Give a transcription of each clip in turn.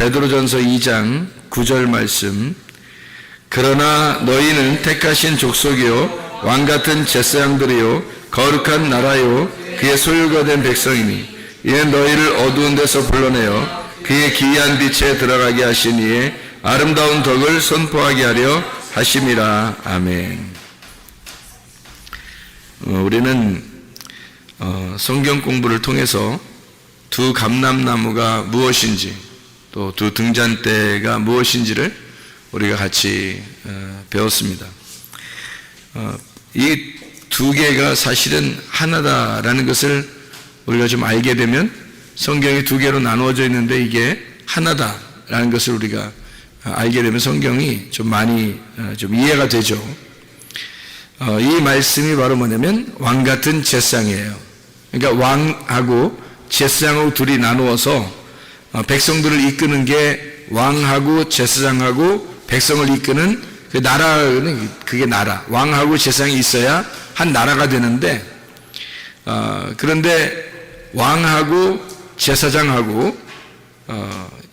베드로전서 2장 9절 말씀. 그러나 너희는 택하신 족속이요 왕같은 제사장들이요 거룩한 나라요 그의 소유가 된 백성이니 이는 너희를 어두운 데서 불러내어 그의 기이한 빛에 들어가게 하시니에 아름다운 덕을 선포하게 하려 하심이라. 아멘. 우리는 성경 공부를 통해서 두 감람나무가 무엇인지 또 두 등잔대가 무엇인지를 우리가 같이 배웠습니다. 이 두 개가 사실은 하나다라는 것을 우리가 좀 알게 되면 성경이 두 개로 나누어져 있는데 이게 하나다라는 것을 우리가 알게 되면 성경이 좀 많이 좀 이해가 되죠. 이 말씀이 바로 뭐냐면 왕같은 제사장이에요. 그러니까 왕하고 제사장하고 둘이 나누어서 백성들을 이끄는 게 왕하고 제사장하고 백성을 이끄는 그 나라는 그게 나라. 왕하고 제사장이 있어야 한 나라가 되는데 그런데 왕하고 제사장하고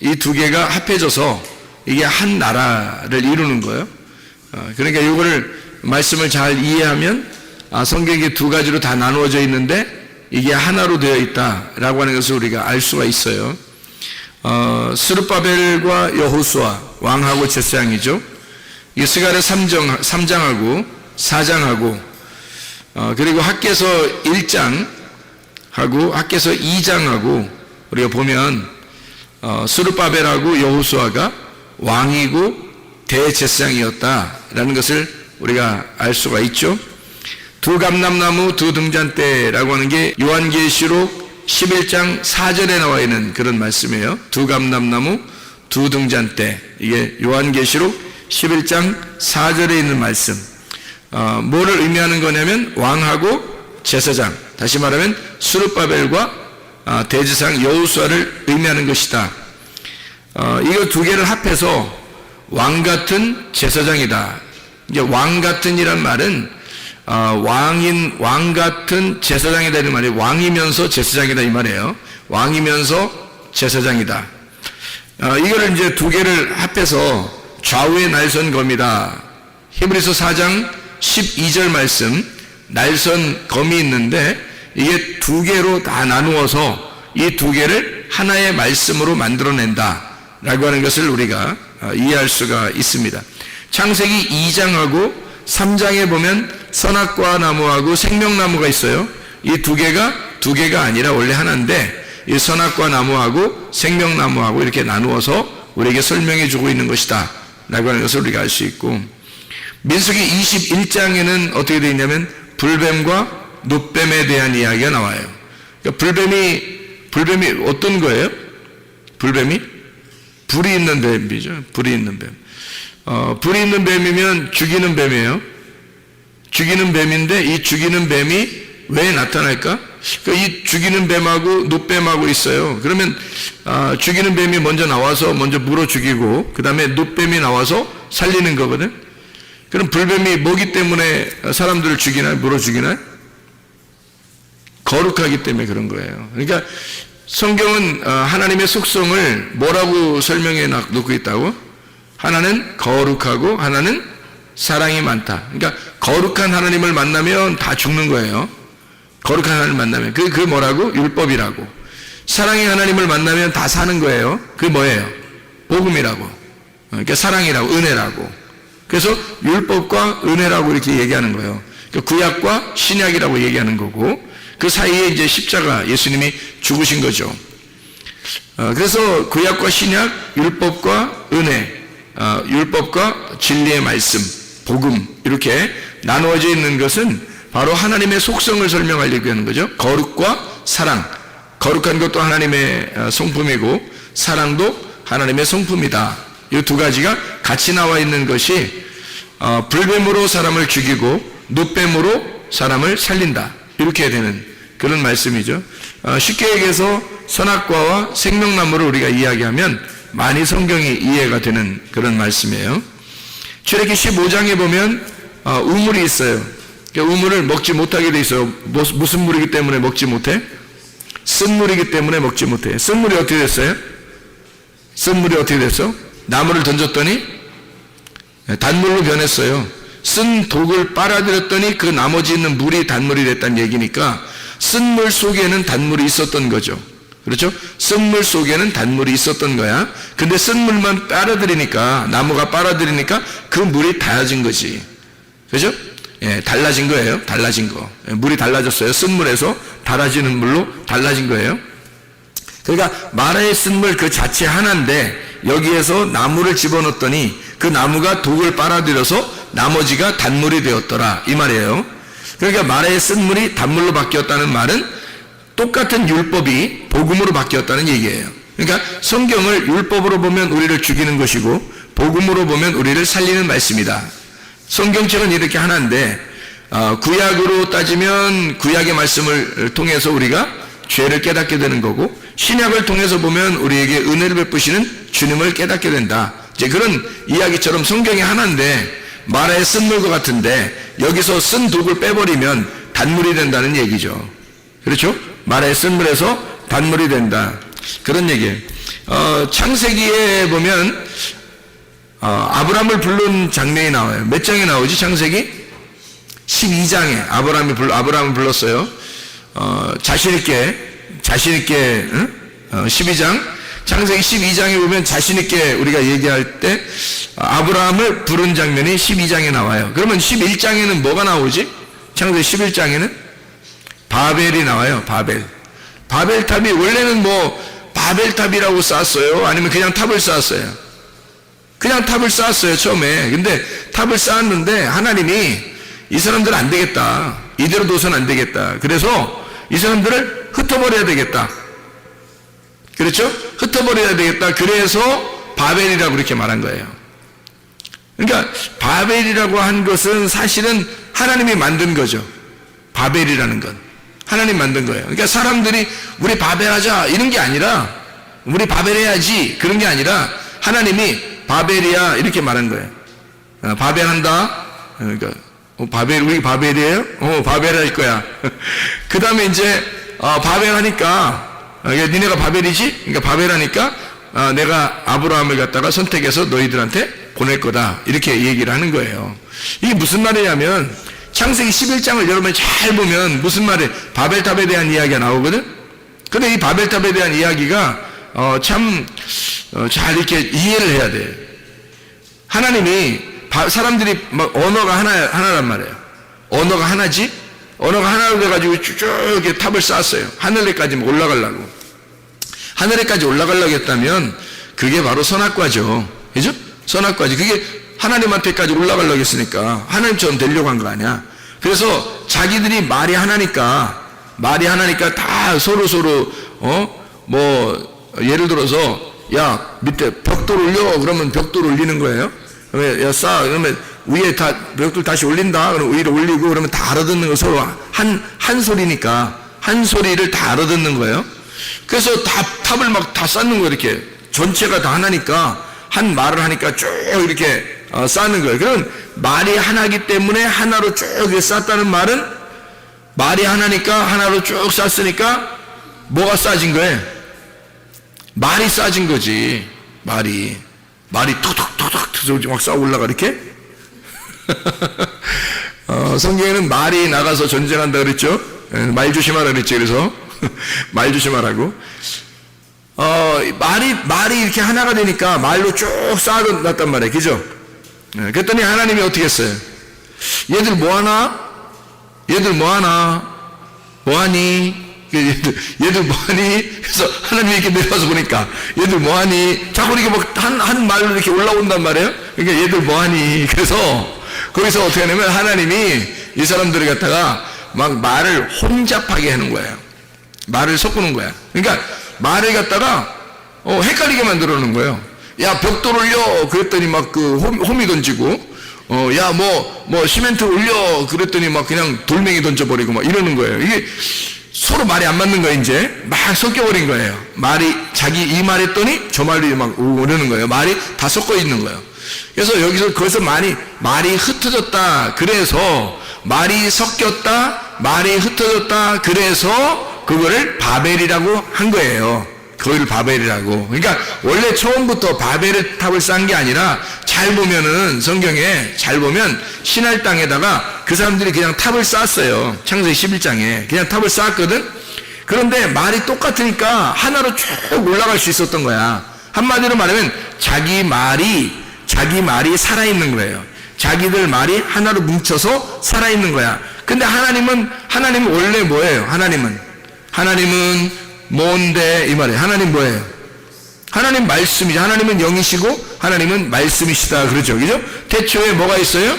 이 두 개가 합해져서 이게 한 나라를 이루는 거예요. 그러니까 이거를 말씀을 잘 이해하면 성경이 두 가지로 다 나누어져 있는데 이게 하나로 되어 있다라고 하는 것을 우리가 알 수가 있어요. 스룹바벨과 여호수아 왕하고 제사장이죠. 이 스가랴 3장하고 4장하고 그리고 학개서 1장하고 학개서 2장하고 우리가 보면 스룹바벨하고 여호수아가 왕이고 대제사장이었다라는 것을 우리가 알 수가 있죠. 두 감람나무 두 등잔대라고 하는 게 요한계시록 11장 4절에 나와 있는 그런 말씀이에요. 두 감람나무 두 등잔 때, 이게 요한계시록 11장 4절에 있는 말씀. 뭐를 의미하는 거냐면 왕하고 제사장, 다시 말하면 스룹바벨과 대제사장 여호수아를 의미하는 것이다. 이거 두 개를 합해서 왕 같은 제사장이다. 이제 왕 같은이란 말은 왕 같은 제사장이다 이 말이에요. 왕이면서 제사장이다 이 말이에요. 왕이면서 제사장이다. 이거를 이제 두 개를 합해서 좌우의 날선 검이다. 히브리서 4장 12절 말씀, 날선 검이 있는데 이게 두 개로 다 나누어서 이 두 개를 하나의 말씀으로 만들어낸다 라고 하는 것을 우리가 이해할 수가 있습니다. 창세기 2장하고 3장에 보면 선악과 나무하고 생명나무가 있어요. 이 두 개가 아니라 원래 하나인데 이 선악과 나무하고 생명나무하고 이렇게 나누어서 우리에게 설명해 주고 있는 것이다 라고 하는 것을 우리가 알 수 있고, 민수기 21장에는 어떻게 되어 있냐면 불뱀과 놋뱀에 대한 이야기가 나와요. 그러니까 불뱀이 어떤 거예요? 불뱀이? 불이 있는 뱀이죠. 불이 있는 뱀. 불이 있는 뱀이면 죽이는 뱀이에요. 죽이는 뱀인데 이 죽이는 뱀이 왜 나타날까? 그러니까 이 죽이는 뱀하고 놋뱀하고 있어요. 그러면 죽이는 뱀이 먼저 나와서 먼저 물어 죽이고 그 다음에 놋뱀이 나와서 살리는 거거든. 그럼 불뱀이 뭐기 때문에 사람들을 죽이나요? 물어 죽이나요? 거룩하기 때문에 그런 거예요. 그러니까 성경은 하나님의 속성을 뭐라고 설명해 놓고 있다고? 하나는 거룩하고 하나는 사랑이 많다. 그러니까 거룩한 하나님을 만나면 다 죽는 거예요. 거룩한 하나님을 만나면 그 뭐라고? 율법이라고. 사랑의 하나님을 만나면 다 사는 거예요. 그게 뭐예요? 복음이라고. 그러니까 사랑이라고, 은혜라고. 그래서 율법과 은혜라고 이렇게 얘기하는 거예요. 그러니까 구약과 신약이라고 얘기하는 거고, 그 사이에 이제 십자가 예수님이 죽으신 거죠. 그래서 구약과 신약, 율법과 은혜, 율법과 진리의 말씀, 복음 이렇게 나누어져 있는 것은 바로 하나님의 속성을 설명하려고 하는 거죠. 거룩과 사랑. 거룩한 것도 하나님의 성품이고 사랑도 하나님의 성품이다. 이 두 가지가 같이 나와 있는 것이 불뱀으로 사람을 죽이고 놋뱀으로 사람을 살린다. 이렇게 되는 그런 말씀이죠. 쉽게 얘기해서 선악과와 생명나무를 우리가 이야기하면 많이 성경이 이해가 되는 그런 말씀이에요. 출애굽기 15장에 보면 우물이 있어요. 우물을 먹지 못하게 돼 있어요. 무슨 물이기 때문에 먹지 못해? 쓴물이기 때문에 먹지 못해. 쓴물이 어떻게 됐어요? 쓴물이 어떻게 됐어? 나무를 던졌더니 단물로 변했어요. 쓴 독을 빨아들였더니 그 나머지 있는 물이 단물이 됐다는 얘기니까 쓴물 속에는 단물이 있었던 거죠. 그렇죠? 쓴물 속에는 단물이 있었던 거야. 근데 쓴물만 빨아들이니까, 나무가 빨아들이니까 그 물이 달라진 거지. 그죠? 예, 달라진 거예요. 달라진 거. 물이 달라졌어요. 쓴물에서 달아지는 물로 달라진 거예요. 그러니까 마라의 쓴물 그 자체 하나인데 여기에서 나무를 집어넣었더니 그 나무가 독을 빨아들여서 나머지가 단물이 되었더라 이 말이에요. 그러니까 마라의 쓴물이 단물로 바뀌었다는 말은 똑같은 율법이 복음으로 바뀌었다는 얘기예요. 그러니까 성경을 율법으로 보면 우리를 죽이는 것이고 복음으로 보면 우리를 살리는 말씀이다. 성경책은 이렇게 하나인데 구약으로 따지면 구약의 말씀을 통해서 우리가 죄를 깨닫게 되는 거고, 신약을 통해서 보면 우리에게 은혜를 베푸시는 주님을 깨닫게 된다. 이제 그런 이야기처럼 성경이 하나인데 마라의 쓴물과 같은데 여기서 쓴 독을 빼버리면 단물이 된다는 얘기죠. 그렇죠? 마라의 쓴물에서 단물이 된다. 그런 얘기예요. 창세기에 보면 아브라함을 부른 장면이 나와요. 몇 장에 나오지? 창세기 12장에 아브라함을 불렀어요. 자신있게 12장, 창세기 12장에 보면 자신있게 우리가 얘기할 때 아브라함을 부른 장면이 12장에 나와요. 그러면 11장에는 뭐가 나오지? 창세기 11장에는 바벨이 나와요. 바벨탑이 원래는 뭐 바벨탑이라고 쌓았어요? 아니면 그냥 탑을 쌓았어요? 그냥 탑을 쌓았어요, 처음에. 근데 탑을 쌓았는데 하나님이 이 사람들은 안 되겠다. 이대로 둬서는 안 되겠다. 그래서 이 사람들을 흩어버려야 되겠다. 그렇죠? 흩어버려야 되겠다. 그래서 바벨이라고 그렇게 말한 거예요. 그러니까 바벨이라고 한 것은 사실은 하나님이 만든 거죠. 바벨이라는 건 하나님 만든 거예요. 그러니까 사람들이 우리 바벨하자 이런 게 아니라, 우리 바벨해야지 그런 게 아니라 하나님이 바벨이야 이렇게 말한 거예요. 바벨한다. 그러니까 바벨, 우리 바벨이에요? 바벨할 거야. 그 다음에 이제 바벨하니까 니네가 바벨이지? 그러니까 바벨하니까 내가 아브라함을 갖다가 선택해서 너희들한테 보낼 거다 이렇게 얘기를 하는 거예요. 이게 무슨 말이냐면 창세기 11장을 여러분이 잘 보면 무슨 말이에요? 바벨탑에 대한 이야기가 나오거든. 근데 이 바벨탑에 대한 이야기가 참 잘 이렇게 이해를 해야 돼. 하나님이 사람들이 막 언어가 하나란 말이에요. 언어가 하나지? 언어가 하나로 돼가지고 쭉 이렇게 탑을 쌓았어요. 하늘에까지 올라가려고. 하늘에까지 올라가려고 했다면 그게 바로 선악과죠. 그죠? 선악과지. 그게 하나님한테까지 올라가려고 했으니까 하나님처럼 되려고 한 거 아니야. 그래서 자기들이 말이 하나니까 다 서로 예를 들어서 야 밑에 벽돌 올려 그러면 벽돌 올리는 거예요. 그러면 야 쌓아 그러면 위에 다 벽돌 다시 올린다 그러면 위로 올리고 그러면 다 알아듣는 거. 서로 한 소리니까 한 소리를 다 알아듣는 거예요. 그래서 탑을 막 다 쌓는 거예요. 이렇게 전체가 다 하나니까 한 말을 하니까 쭉 이렇게 쌓는 거예요. 그럼 말이 하나기 때문에 하나로 쭉 이렇게 쌓았다는 말은 말이 하나니까 하나로 쭉 쌓았으니까 뭐가 쌓아진 거예요? 말이 쌓아진 거지. 말이 톡톡톡톡 막 쌓아 올라가 이렇게. 성경에는 말이 나가서 전쟁한다 그랬죠. 말 조심하라 그랬죠. 그래서 말 조심하라고. 말이 이렇게 하나가 되니까 말로 쭉 쌓아놨단 말이에요. 그죠? 그랬더니 하나님이 어떻게 했어요? 얘들 뭐하나? 뭐하니? 얘들 뭐하니? 그래서 하나님이 이렇게 내려와서 보니까 얘들 뭐하니? 자꾸 이렇게 막 한 말로 이렇게 올라온단 말이에요. 그러니까 얘들 뭐하니? 그래서 거기서 어떻게 하냐면 하나님이 이 사람들을 갖다가 막 말을 혼잡하게 하는 거예요. 말을 섞는 거야. 그러니까 말을 갖다가 헷갈리게 만들어 놓은 거예요. 야 벽돌 올려 그랬더니 막 그 홈이 던지고 야 뭐 시멘트 올려 그랬더니 막 그냥 돌멩이 던져버리고 막 이러는 거예요. 이게 서로 말이 안 맞는 거예요. 이제 막 섞여버린 거예요. 말이 자기 이 말 했더니 저 말이 막 오르는 거예요. 말이 다 섞어 있는 거예요. 그래서 여기서 거기서 말이 흩어졌다. 그래서 말이 섞였다. 말이 흩어졌다. 그래서 그거를 바벨이라고 한 거예요. 그걸 바벨이라고. 그러니까 원래 처음부터 바벨의 탑을 쌓은 게 아니라 잘 보면은 성경에 잘 보면 신할 땅에다가 그 사람들이 그냥 탑을 쌓았어요. 창세기 11장에 그냥 탑을 쌓았거든. 그런데 말이 똑같으니까 하나로 쭉 올라갈 수 있었던 거야. 한마디로 말하면 자기 말이 살아있는 거예요. 자기들 말이 하나로 뭉쳐서 살아있는 거야. 근데 하나님은 원래 뭐예요? 하나님은 뭔데 이 말이에요. 하나님 뭐예요? 하나님 말씀이죠. 하나님은 영이시고 하나님은 말씀이시다 그러죠. 그죠? 태초에 뭐가 있어요?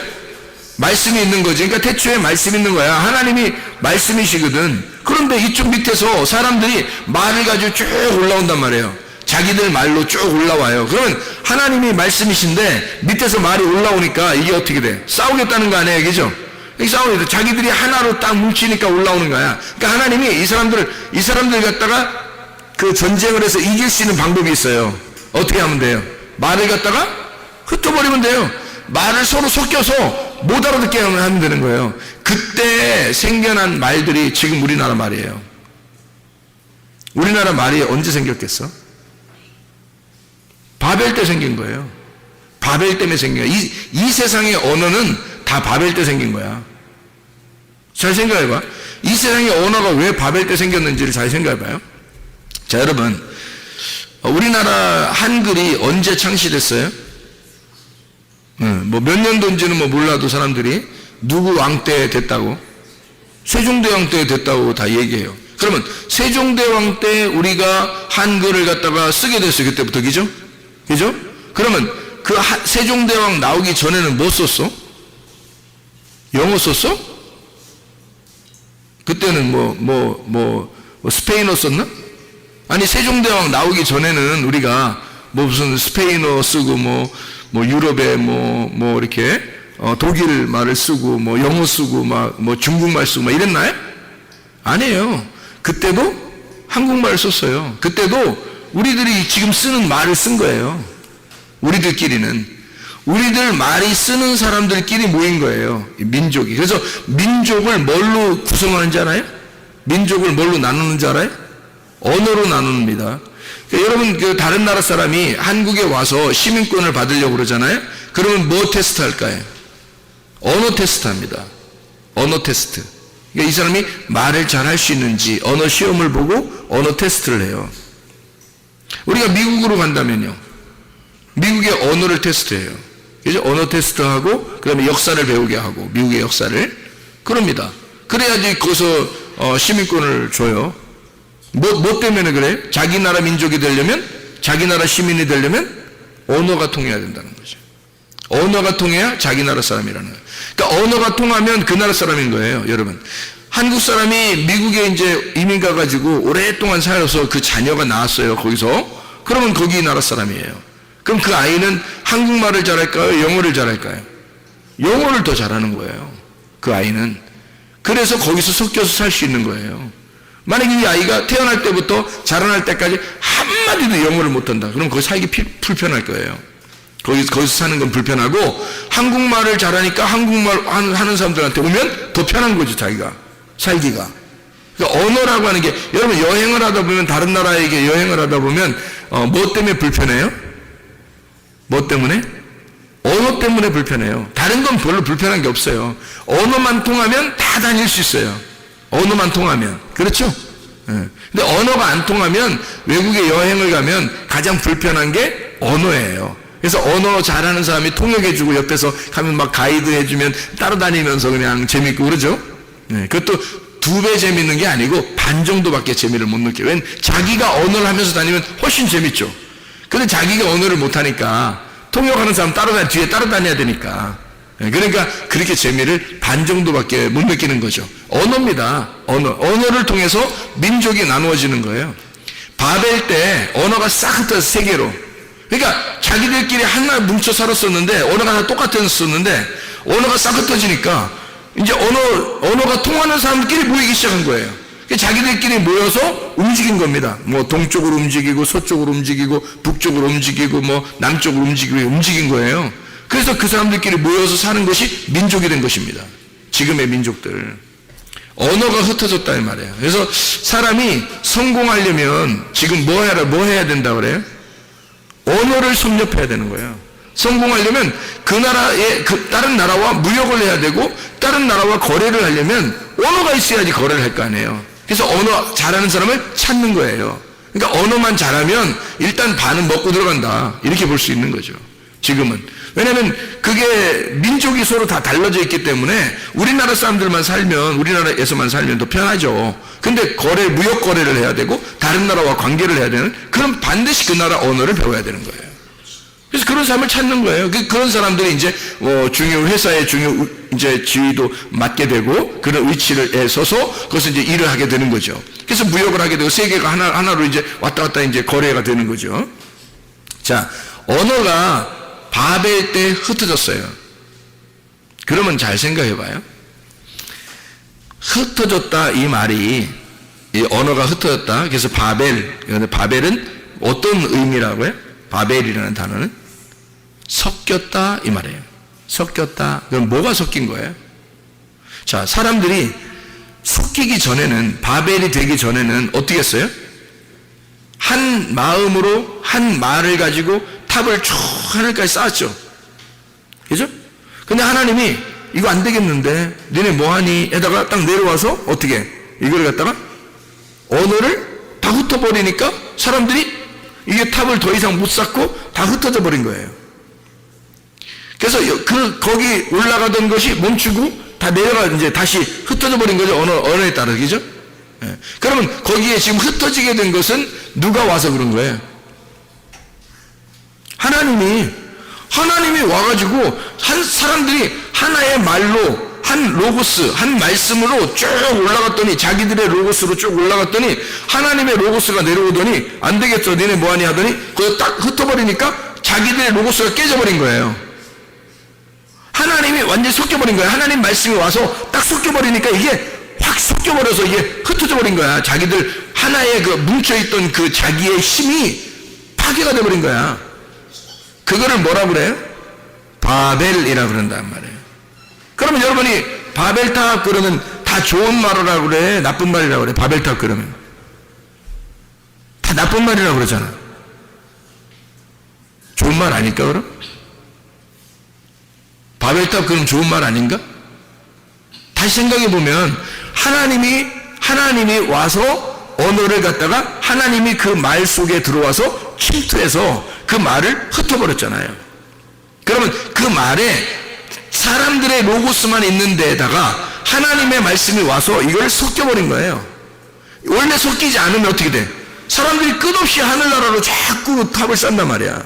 말씀이 있는 거지. 그러니까 태초에 말씀이 있는 거야. 하나님이 말씀이시거든. 그런데 이쪽 밑에서 사람들이 말을 가지고 쭉 올라온단 말이에요. 자기들 말로 쭉 올라와요. 그러면 하나님이 말씀이신데 밑에서 말이 올라오니까 이게 어떻게 돼? 싸우겠다는 거 아니에요. 그죠? 싸우는데 자기들이 하나로 딱 뭉치니까 올라오는 거야. 그러니까 하나님이 이 사람들 갖다가 그 전쟁을 해서 이길 수 있는 방법이 있어요. 어떻게 하면 돼요? 말을 갖다가 흩어버리면 돼요. 말을 서로 섞여서 못 알아듣게 하면 되는 거예요. 그때 생겨난 말들이 지금 우리나라 말이에요. 우리나라 말이 언제 생겼겠어? 바벨 때 생긴 거예요. 바벨 때문에 생긴 거예요. 이 세상의 언어는 다 바벨 때 생긴 거야. 잘 생각해봐. 이 세상의 언어가 왜 바벨 때 생겼는지를 잘 생각해봐요. 자, 여러분, 우리나라 한글이 언제 창시됐어요? 뭐 몇 년도인지는 뭐 몰라도 사람들이 누구 왕 때 됐다고? 세종대왕 때 됐다고 다 얘기해요. 그러면 세종대왕 때 우리가 한글을 갖다가 쓰게 됐어요. 그때부터. 그죠? 그죠? 그러면 그 세종대왕 나오기 전에는 뭐 썼어? 영어 썼어? 그때는 스페인어 썼나? 아니 세종대왕 나오기 전에는 우리가 뭐 무슨 스페인어 쓰고 뭐 유럽에 뭐 이렇게 독일 말을 쓰고 뭐 영어 쓰고 뭐 중국말 쓰고 막 이랬나요? 아니에요. 그때도 한국말을 썼어요. 그때도 우리들이 지금 쓰는 말을 쓴 거예요. 우리들끼리는. 우리들 말이 쓰는 사람들끼리 모인 거예요. 민족이. 그래서 민족을 뭘로 구성하는지 알아요? 민족을 뭘로 나누는지 알아요? 언어로 나눕니다. 그러니까 여러분 다른 나라 사람이 한국에 와서 시민권을 받으려고 그러잖아요. 그러면 뭐 테스트 할까요? 언어 테스트 합니다. 언어 테스트. 그러니까 이 사람이 말을 잘할 수 있는지 언어 시험을 보고 언어 테스트를 해요. 우리가 미국으로 간다면요. 미국의 언어를 테스트해요. 그죠? 언어 테스트하고 그다음에 역사를 배우게 하고 미국의 역사를 그럽니다. 그래야지 거기서 시민권을 줘요. 뭐 때문에 그래요? 자기 나라 민족이 되려면 자기 나라 시민이 되려면 언어가 통해야 된다는 거죠. 언어가 통해야 자기 나라 사람이라는 거예요. 그러니까 언어가 통하면 그 나라 사람인 거예요, 여러분. 한국 사람이 미국에 이제 이민 가가지고 오랫동안 살아서 그 자녀가 나왔어요, 거기서. 그러면 거기 나라 사람이에요. 그럼 그 아이는 한국말을 잘할까요? 영어를 잘할까요? 영어를 더 잘하는 거예요. 그 아이는. 그래서 거기서 섞여서 살 수 있는 거예요. 만약에 이 아이가 태어날 때부터 자라날 때까지 한마디도 영어를 못한다. 그럼 거기 살기 불편할 거예요. 거기서 사는 건 불편하고 한국말을 잘하니까 한국말 하는 사람들한테 오면 더 편한 거죠, 자기가. 살기가. 그러니까 언어라고 하는 게 여러분 여행을 하다 보면 다른 나라에게 여행을 하다 보면 뭐 때문에 불편해요? 뭐 때문에? 언어 때문에 불편해요. 다른 건 별로 불편한 게 없어요. 언어만 통하면 다 다닐 수 있어요. 언어만 통하면. 그렇죠? 네. 근데 언어가 안 통하면 외국에 여행을 가면 가장 불편한 게 언어예요. 그래서 언어 잘하는 사람이 통역해주고 옆에서 가면 막 가이드 해주면 따라다니면서 그냥 재밌고 그러죠? 네. 그것도 2배 재밌는 게 아니고 반 정도밖에 재미를 못 느껴요. 왜냐면 자기가 언어를 하면서 다니면 훨씬 재밌죠. 근데 자기가 언어를 못하니까 통역하는 사람 뒤에 따라다녀야 되니까. 그러니까 그렇게 재미를 반 정도밖에 못 느끼는 거죠. 언어입니다. 언어를 통해서 민족이 나누어지는 거예요. 바벨 때 언어가 싹 흩어서 세 개로. 그러니까 자기들끼리 하나 뭉쳐 살았었는데 언어가 다 똑같았었는데 언어가 싹 흩어지니까 이제 언어가 통하는 사람들끼리 모이기 시작한 거예요. 자기들끼리 모여서 움직인 겁니다. 뭐 동쪽으로 움직이고 서쪽으로 움직이고 북쪽으로 움직이고 뭐 남쪽으로 움직인 거예요. 그래서 그 사람들끼리 모여서 사는 것이 민족이 된 것입니다. 지금의 민족들. 언어가 흩어졌다 이 말이에요. 그래서 사람이 성공하려면 지금 뭐 해야 된다 그래요? 언어를 섭렵해야 되는 거예요. 성공하려면 그 나라의 다른 나라와 무역을 해야 되고 다른 나라와 거래를 하려면 언어가 있어야지 거래를 할 거 아니에요. 그래서 언어 잘하는 사람을 찾는 거예요. 그러니까 언어만 잘하면 일단 반은 먹고 들어간다. 이렇게 볼 수 있는 거죠. 지금은. 왜냐하면 그게 민족이 서로 다 달라져 있기 때문에 우리나라에서만 살면 더 편하죠. 근데 무역 거래를 해야 되고 다른 나라와 관계를 해야 되는, 그럼 반드시 그 나라 언어를 배워야 되는 거예요. 그래서 그런 사람을 찾는 거예요. 그런 사람들이 이제 회사의 이제 지위도 맡게 되고 그런 위치에 서서 거기서 이제 일을 하게 되는 거죠. 그래서 무역을 하게 되고 세계가 하나로 이제 왔다 갔다 이제 거래가 되는 거죠. 자, 언어가 바벨 때 흩어졌어요. 그러면 잘 생각해 봐요. 흩어졌다 이 말이, 이 언어가 흩어졌다. 그래서 바벨은 어떤 의미라고요? 바벨이라는 단어는 섞였다 이 말이에요. 섞였다. 그럼 뭐가 섞인 거예요? 자, 사람들이 섞이기 전에는, 바벨이 되기 전에는 어떻게 했어요? 한 마음으로 한 말을 가지고 탑을 쭉 하늘까지 쌓았죠. 그죠? 근데 하나님이 이거 안 되겠는데 너네 뭐하니? 에다가 딱 내려와서 어떻게 이걸 갖다가 언어를 다 흩어버리니까 사람들이 이게 탑을 더 이상 못 쌓고 다 흩어져 버린 거예요. 그래서 거기 올라가던 것이 멈추고 다 내려가 이제 다시 흩어져 버린 거죠. 언어에 따라. 그죠? 예. 그러면 거기에 지금 흩어지게 된 것은 누가 와서 그런 거예요? 하나님이 와가지고 사람들이 하나의 말로 한 로고스, 한 말씀으로 쭉 올라갔더니, 자기들의 로고스로 쭉 올라갔더니 하나님의 로고스가 내려오더니 안 되겠어, 너네 뭐하니 하더니 그거 딱 흩어버리니까 자기들의 로고스가 깨져버린 거예요. 하나님이 완전히 섞여버린 거예요. 하나님 말씀이 와서 딱 섞여버리니까 이게 확 섞여버려서 이게 흩어져 버린 거야. 자기들 하나의 그 뭉쳐있던 그 자기의 힘이 파괴가 돼버린 거야. 그거를 뭐라 그래요? 바벨이라 그런단 말이에요. 그러면 여러분이 바벨탑 그러면 다 좋은 말이라고 그래? 나쁜 말이라고 그래? 바벨탑 그러면 다 나쁜 말이라고 그러잖아. 좋은 말 아닐까 그럼? 바벨탑 그럼 좋은 말 아닌가? 다시 생각해 보면 하나님이 와서 언어를 갖다가 하나님이 그 말 속에 들어와서 침투해서 그 말을 흩어버렸잖아요. 그러면 그 말에 사람들의 로고스만 있는 데에다가 하나님의 말씀이 와서 이걸 섞여버린 거예요. 원래 섞이지 않으면 어떻게 돼? 사람들이 끝없이 하늘나라로 자꾸 탑을 쌓는단 말이야.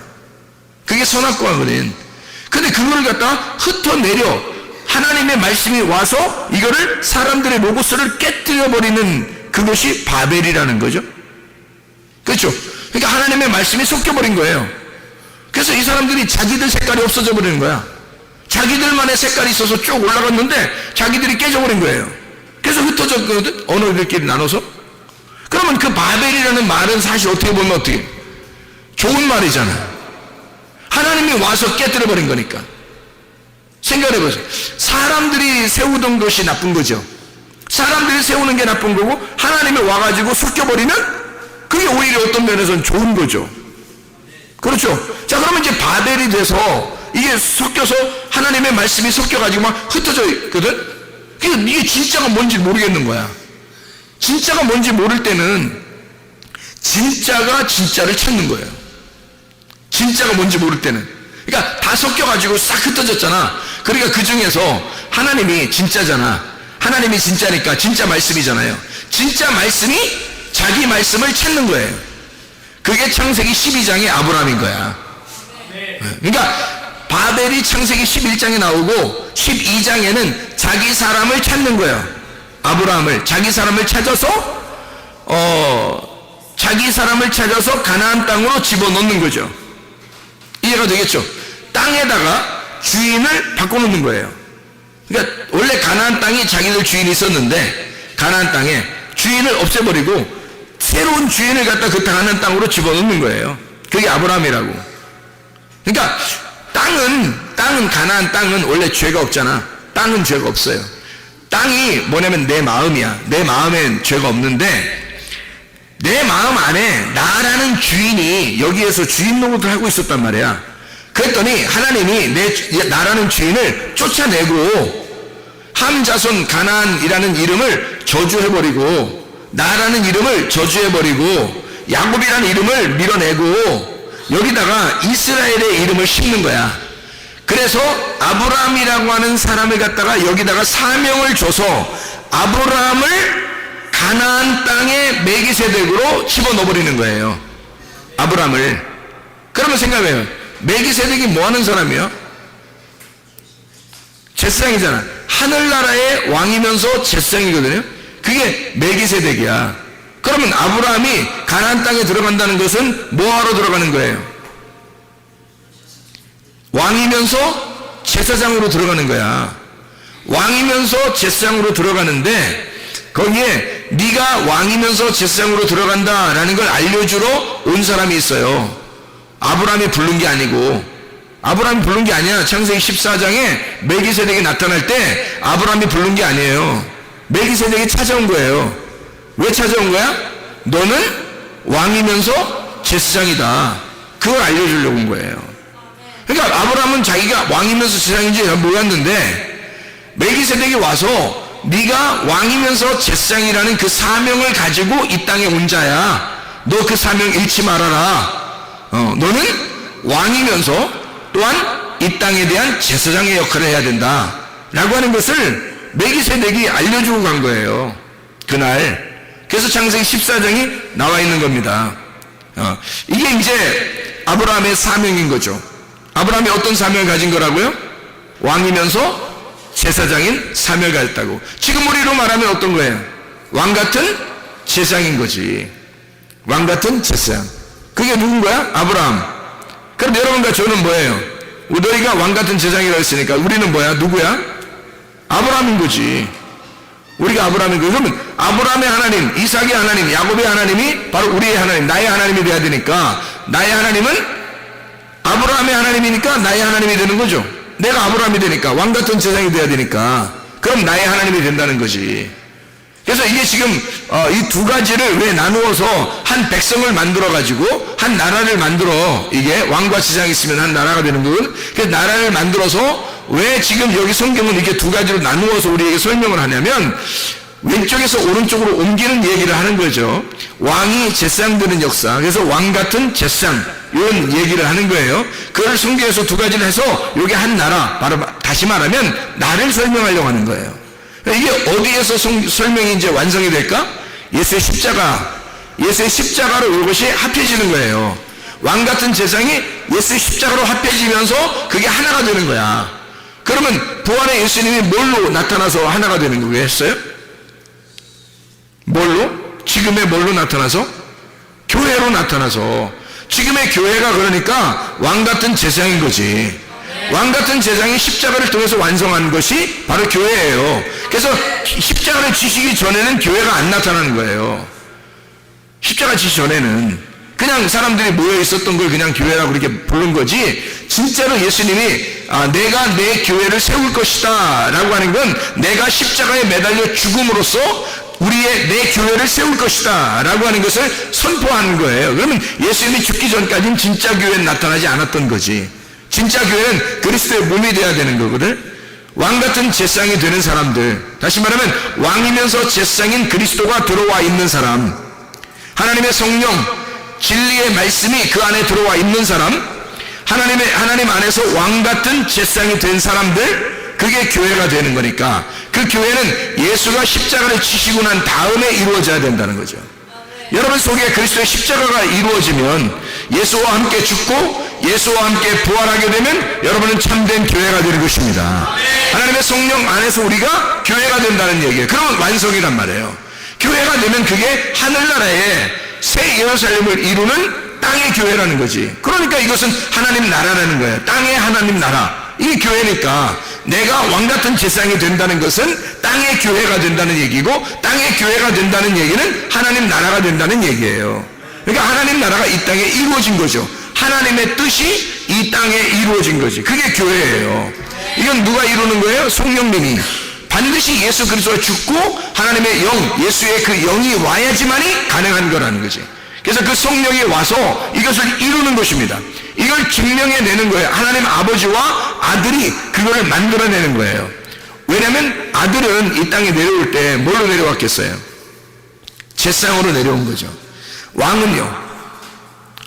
그게 선악과거든. 근데 그걸 갖다가 흩어내려 하나님의 말씀이 와서 이거를 사람들의 로고스를 깨뜨려버리는 그것이 바벨이라는 거죠. 그렇죠? 그러니까 하나님의 말씀이 섞여버린 거예요. 그래서 이 사람들이 자기들 색깔이 없어져 버리는 거야. 자기들만의 색깔이 있어서 쭉 올라갔는데 자기들이 깨져버린 거예요. 그래서 흩어졌거든, 언어들끼리 나눠서. 그러면 그 바벨이라는 말은 사실 어떻게 보면 어떻게 좋은 말이잖아. 하나님이 와서 깨뜨려버린 거니까. 생각해보세요. 사람들이 세우던 것이 나쁜 거죠. 사람들이 세우는 게 나쁜 거고 하나님이 와가지고 섞여버리면 그게 오히려 어떤 면에서는 좋은 거죠. 그렇죠? 자, 그러면 이제 바벨이 돼서 이게 섞여서 하나님의 말씀이 섞여가지고 막 흩어져 있거든? 그러니까 이게 진짜가 뭔지 모르겠는 거야. 진짜가 뭔지 모를 때는 진짜가 진짜를 찾는 거예요. 진짜가 뭔지 모를 때는. 그러니까 다 섞여가지고 싹 흩어졌잖아. 그러니까 그 중에서 하나님이 진짜잖아. 하나님이 진짜니까 진짜 말씀이잖아요. 진짜 말씀이 자기 말씀을 찾는 거예요. 그게 창세기 12장의 아브라함인 거야. 그러니까 바벨이 창세기 11장에 나오고 12장에는 자기 사람을 찾는 거예요. 아브라함을 자기 사람을 찾아서 가나안 땅으로 집어넣는 거죠. 이해가 되겠죠? 땅에다가 주인을 바꿔놓는 거예요. 그러니까 원래 가나안 땅이 자기들 주인이 있었는데 가나안 땅에 주인을 없애버리고 새로운 주인을 갖다 그 가나안 땅으로 집어넣는 거예요. 그게 아브라함이라고. 그러니까 땅은 가나안 땅은 원래 죄가 없잖아. 땅은 죄가 없어요. 땅이 뭐냐면 내 마음이야. 내 마음엔 죄가 없는데 내 마음 안에 나라는 주인이 여기에서 주인 노릇을 하고 있었단 말이야. 그랬더니 하나님이 나라는 주인을 쫓아내고 함 자손 가나안이라는 이름을 저주해버리고 나라는 이름을 저주해버리고 야곱이라는 이름을 밀어내고 여기다가 이스라엘의 이름을 심는 거야. 그래서 아브라함이라고 하는 사람을 갖다가 여기다가 사명을 줘서 아브라함을 가나안 땅의 멜기세덱으로 집어넣어버리는 거예요. 아브라함을. 그러면 생각해요. 멜기세덱이 뭐 하는 사람이야? 제사장이잖아. 하늘나라의 왕이면서 제사장이거든요. 그게 멜기세덱이야. 그러면 아브라함이 가나안 땅에 들어간다는 것은 뭐하러 들어가는 거예요? 왕이면서 제사장으로 들어가는 거야. 왕이면서 제사장으로 들어가는데 거기에 네가 왕이면서 제사장으로 들어간다라는 걸 알려주러 온 사람이 있어요. 아브라함이 부른 게 아니고. 아브라함이 부른 게 아니야. 창세기 14장에 멜기세덱이 나타날 때 아브라함이 부른 게 아니에요. 멜기세덱이 찾아온 거예요. 왜 찾아온 거야? 너는 왕이면서 제사장이다. 그걸 알려주려고 온 거예요. 그러니까 아브라함은 자기가 왕이면서 제사장인지 몰랐는데 메기세덱이 와서 네가 왕이면서 제사장이라는 그 사명을 가지고 이 땅에 온 자야. 너 그 사명 잃지 말아라. 너는 왕이면서 또한 이 땅에 대한 제사장의 역할을 해야 된다 라고 하는 것을 메기세덱이 알려주고 간 거예요. 그날. 그래서 창세기 14장이 나와 있는 겁니다. 이게 이제 아브라함의 사명인 거죠. 아브라함이 어떤 사명을 가진 거라고요? 왕이면서 제사장인 사명을 했다고. 지금 우리로 말하면 어떤 거예요? 왕 같은 제사장인 거지. 왕 같은 제사장. 그게 누군 거야? 아브라함. 그럼 여러분과 저는 뭐예요? 너희가 왕 같은 제사장이라고 했으니까 우리는 뭐야? 누구야? 아브라함인 거지. 우리가 아브라함인 거예요. 그러면 아브라함의 하나님, 이삭의 하나님, 야곱의 하나님이 바로 우리의 하나님, 나의 하나님이 돼야 되니까, 나의 하나님은 아브라함의 하나님이니까 나의 하나님이 되는 거죠. 내가 아브라함이 되니까, 왕 같은 제사장이 돼야 되니까, 그럼 나의 하나님이 된다는 거지. 그래서 이게 지금 이 두 가지를 왜 나누어서 한 백성을 만들어 가지고 한 나라를 만들어, 이게 왕과 제사장이 있으면 한 나라가 되는 거거든. 그래서 나라를 만들어서 왜 지금 여기 성경은 이렇게 두 가지로 나누어서 우리에게 설명을 하냐면, 왼쪽에서 오른쪽으로 옮기는 얘기를 하는 거죠. 왕이 제사장 되는 역사. 그래서 왕 같은 제사장, 이런 얘기를 하는 거예요. 그걸 성경에서 두 가지를 해서 이게 한 나라, 바로 다시 말하면 나를 설명하려고 하는 거예요. 이게 어디에서 설명이 이제 완성이 될까? 예수의 십자가. 예수의 십자가로 이것이 합해지는 거예요. 왕 같은 제사장이 예수의 십자가로 합해지면서 그게 하나가 되는 거야. 그러면 부활의 예수님이 뭘로 나타나서 하나가 되는 거겠어요? 뭘로? 지금의 뭘로 나타나서? 교회로 나타나서. 지금의 교회가 그러니까 왕 같은 제사장인 거지. 왕 같은 제사장이 십자가를 통해서 완성한 것이 바로 교회예요. 그래서 십자가를 지시기 전에는 교회가 안 나타나는 거예요. 십자가 지시 전에는 그냥 사람들이 모여 있었던 걸 그냥 교회라고 그렇게 부른 거지, 진짜로 예수님이 내가 내 교회를 세울 것이다 라고 하는 건 내가 십자가에 매달려 죽음으로써 내 교회를 세울 것이다 라고 하는 것을 선포하는 거예요. 그러면 예수님이 죽기 전까지는 진짜 교회는 나타나지 않았던 거지. 진짜 교회는 그리스도의 몸이 돼야 되는 거거든. 왕 같은 제사장이 되는 사람들, 다시 말하면 왕이면서 제사장인 그리스도가 들어와 있는 사람, 하나님의 성령, 진리의 말씀이 그 안에 들어와 있는 사람, 하나님 안에서 왕 같은 제사장이 된 사람들, 그게 교회가 되는 거니까, 그 교회는 예수가 십자가를 지시고 난 다음에 이루어져야 된다는 거죠. 여러분 속에 그리스도의 십자가가 이루어지면, 예수와 함께 죽고 예수와 함께 부활하게 되면 여러분은 참된 교회가 되는 것입니다. 하나님의 성령 안에서 우리가 교회가 된다는 얘기예요. 그러면 완성이란 말이에요. 교회가 되면 그게 하늘나라의 새 예루살렘을 이루는 땅의 교회라는 거지. 그러니까 이것은 하나님 나라라는 거예요. 땅의 하나님 나라. 이게 교회니까 내가 왕같은 제사장이 된다는 것은 땅의 교회가 된다는 얘기고, 땅의 교회가 된다는 얘기는 하나님 나라가 된다는 얘기예요. 그러니까 하나님 나라가 이 땅에 이루어진 거죠. 하나님의 뜻이 이 땅에 이루어진 거지. 그게 교회예요. 이건 누가 이루는 거예요? 성령님이. 반드시 예수 그리스도가 죽고 하나님의 영, 예수의 그 영이 와야지만이 가능한 거라는 거지. 그래서 그 성령이 와서 이것을 이루는 것입니다. 이걸 증명해내는 거예요. 하나님 아버지와 아들이 그거를 만들어내는 거예요. 왜냐하면 아들은 이 땅에 내려올 때 뭘로 내려왔겠어요? 제사장으로 내려온 거죠. 왕은요,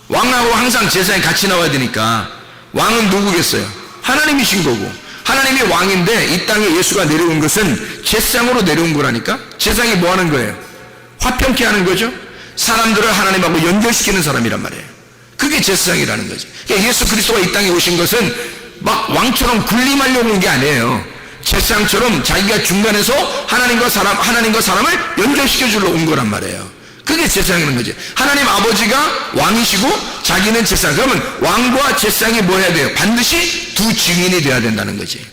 왕하고 항상 제사장이 같이 나와야 되니까 왕은 누구겠어요? 하나님이신 거고, 하나님이 왕인데 이 땅에 예수가 내려온 것은 제사장으로 내려온 거라니까. 제사장이 뭐 하는 거예요? 화평케 하는 거죠. 사람들을 하나님하고 연결시키는 사람이란 말이에요. 그게 제사장이라는 거지. 그러니까 예수 그리스도가 이 땅에 오신 것은 막 왕처럼 군림하려고 온 게 아니에요. 제사장처럼 자기가 중간에서 하나님과 사람을 연결시켜 주러 온 거란 말이에요. 그게 제사장이라는 거지. 하나님 아버지가 왕이시고 자기는 제사장. 그러면 왕과 제사장이 뭐 해야 돼요? 반드시 두 증인이 돼야 된다는 거지.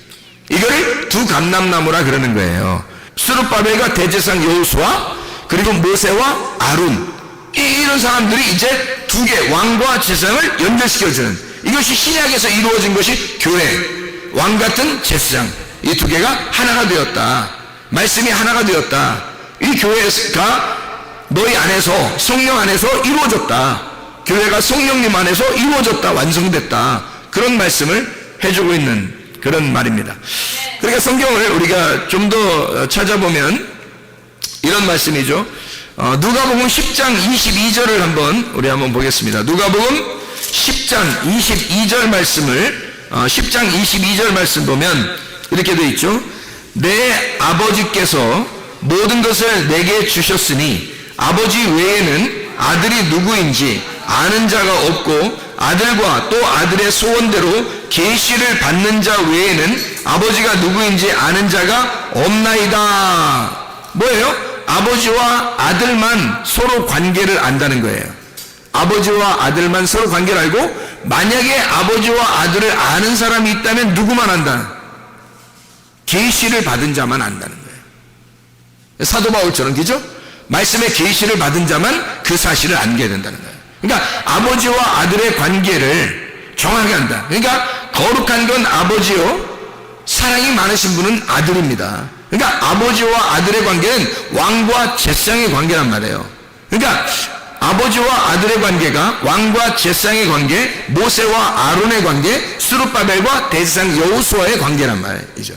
이걸 두 감람나무라 그러는 거예요. 스룹바벨과 대제사장 여호수아, 그리고 모세와 아론, 이런 사람들이 이제 두 개, 왕과 제사장을 연결시켜주는, 이것이 신약에서 이루어진 것이 교회, 왕 같은 제사장, 이 두 개가 하나가 되었다. 말씀이 하나가 되었다. 이 교회가 너희 안에서, 성령 안에서 이루어졌다. 교회가 성령님 안에서 이루어졌다, 완성됐다. 그런 말씀을 해주고 있는 그런 말입니다. 그러니까 성경을 우리가 좀 더 찾아보면 이런 말씀이죠. 누가복음 10장 22절을 우리 한번 보겠습니다. 누가복음 10장 22절 말씀을 10장 22절 말씀 보면 이렇게 되어 있죠. 내 아버지께서 모든 것을 내게 주셨으니 아버지 외에는 아들이 누구인지 아는 자가 없고 아들과 또 아들의 소원대로 계시를 받는 자 외에는 아버지가 누구인지 아는 자가 없나이다. 뭐예요? 아버지와 아들만 서로 관계를 안다는 거예요. 아버지와 아들만 서로 관계를 알고, 만약에 아버지와 아들을 아는 사람이 있다면 누구만 안다? 계시를 받은 자만 안다는 거예요. 사도 바울처럼, 그죠? 말씀의 계시를 받은 자만 그 사실을 알게 된다는 거예요. 그러니까 아버지와 아들의 관계를 정확하게 한다. 그러니까 거룩한 건 아버지요, 사랑이 많으신 분은 아들입니다. 그러니까 아버지와 아들의 관계는 왕과 제상의 관계란 말이에요. 그러니까 아버지와 아들의 관계가 왕과 제상의 관계, 모세와 아론의 관계, 스룹바벨과 대제사장 여호수아의 관계란 말이죠.